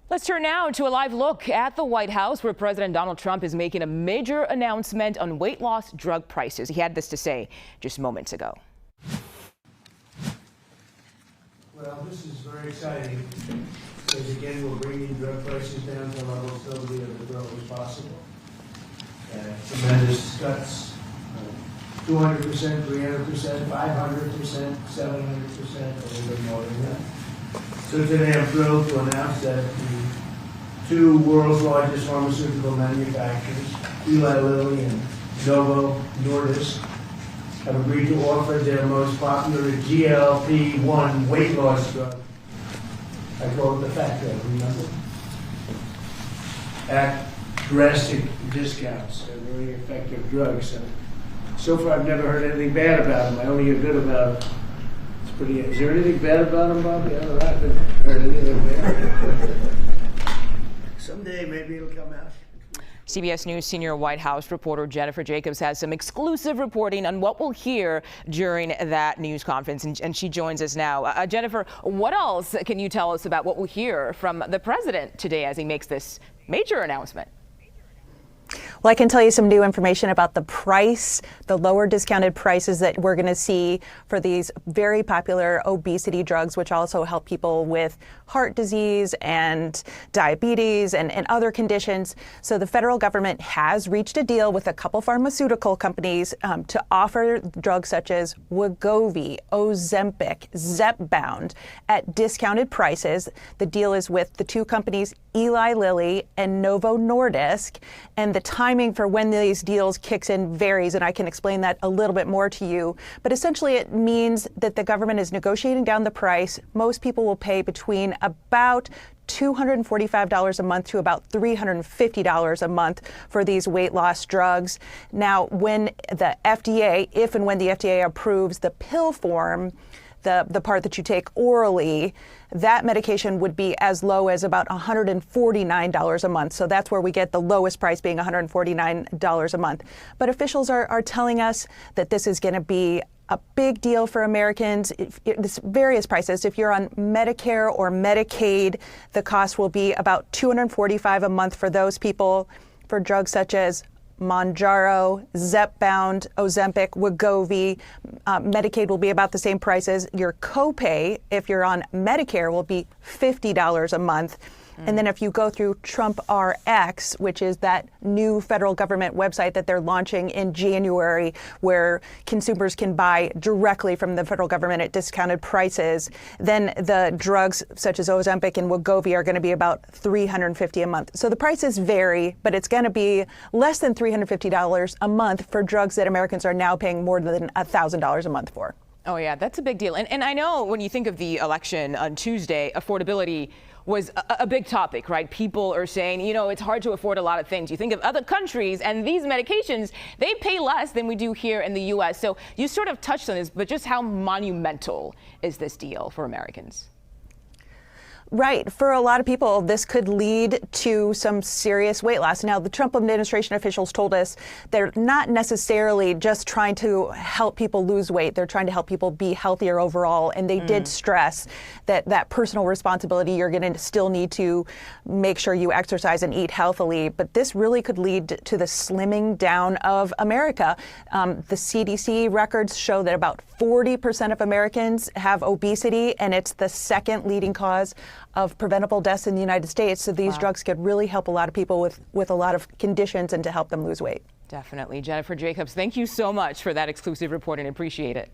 Let's turn now to a live look at the White House, where President Donald Trump is making a major announcement on weight loss drug prices. He had this to say just moments ago. Well, this is very exciting because, again, we're bringing drug prices down to levels totally of the drug was possible. Tremendous cuts, 200%, 300%, 500%, 700%, a little bit more than that. So today I'm thrilled to announce that the two world's largest pharmaceutical manufacturers, Eli Lilly and Novo Nordisk, have agreed to offer their most popular GLP-1 weight loss drug. I call it the fat drug, remember? At drastic discounts. They're very effective drugs. So far I've never heard anything bad about them. I only hear good about them. Is there anything bad about them, Bobby? I haven't heard anything bad. Someday maybe it'll come out. CBS News senior White House reporter Jennifer Jacobs has some exclusive reporting on what we'll hear during that news conference, and she joins us now. Jennifer, what else can you tell us about what we'll hear from the president today as he makes this major announcement? Well, I can tell you some new information about the price, the lower discounted prices that we're going to see for these very popular obesity drugs, which also help people with heart disease and diabetes and other conditions. So the federal government has reached a deal with a couple pharmaceutical companies to offer drugs such as Wegovy, Ozempic, Zepbound at discounted prices. The deal is with the two companies, Eli Lilly and Novo Nordisk, and the timing for when these deals kicks in varies, and I can explain that a little bit more to you. But essentially it means that the government is negotiating down the price. Most people will pay between about $245 a month to about $350 a month for these weight loss drugs. Now, when the FDA, if and when the FDA approves the pill form, the part that you take orally, that medication would be as low as about $149 a month. So that's where we get the lowest price being $149 a month. But officials are telling us that this is going to be a big deal for Americans. There's various prices. If you're on Medicare or Medicaid, the cost will be about $245 a month for those people. For drugs such as Mounjaro, Zepbound, Ozempic, Wegovy, Medicaid will be about the same prices. Your copay, if you're on Medicare, will be $50 a month. And then if you go through Trump RX, which is that new federal government website that they're launching in January, where consumers can buy directly from the federal government at discounted prices, then the drugs such as Ozempic and Wegovy are going to be about $350 a month. So the prices vary, but it's going to be less than $350 a month for drugs that Americans are now paying more than $1,000 a month for. Oh, yeah, that's a big deal. And I know when you think of the election on Tuesday, affordability was a big topic, right? People are saying, you know, it's hard to afford a lot of things. You think of other countries and these medications, they pay less than we do here in the U.S. So you sort of touched on this, but just how monumental is this deal for Americans? Right. For a lot of people, this could lead to some serious weight loss. Now, the Trump administration officials told us they're not necessarily just trying to help people lose weight. They're trying to help people be healthier overall. And they did stress that personal responsibility, you're going to still need to make sure you exercise and eat healthily. But this really could lead to the slimming down of America. The CDC records show that about 40% of Americans have obesity, and it's the second leading cause of preventable deaths in the United States. So these drugs could really help a lot of people with a lot of conditions and to help them lose weight. Definitely. Jennifer Jacobs, thank you so much for that exclusive reporting. Appreciate it.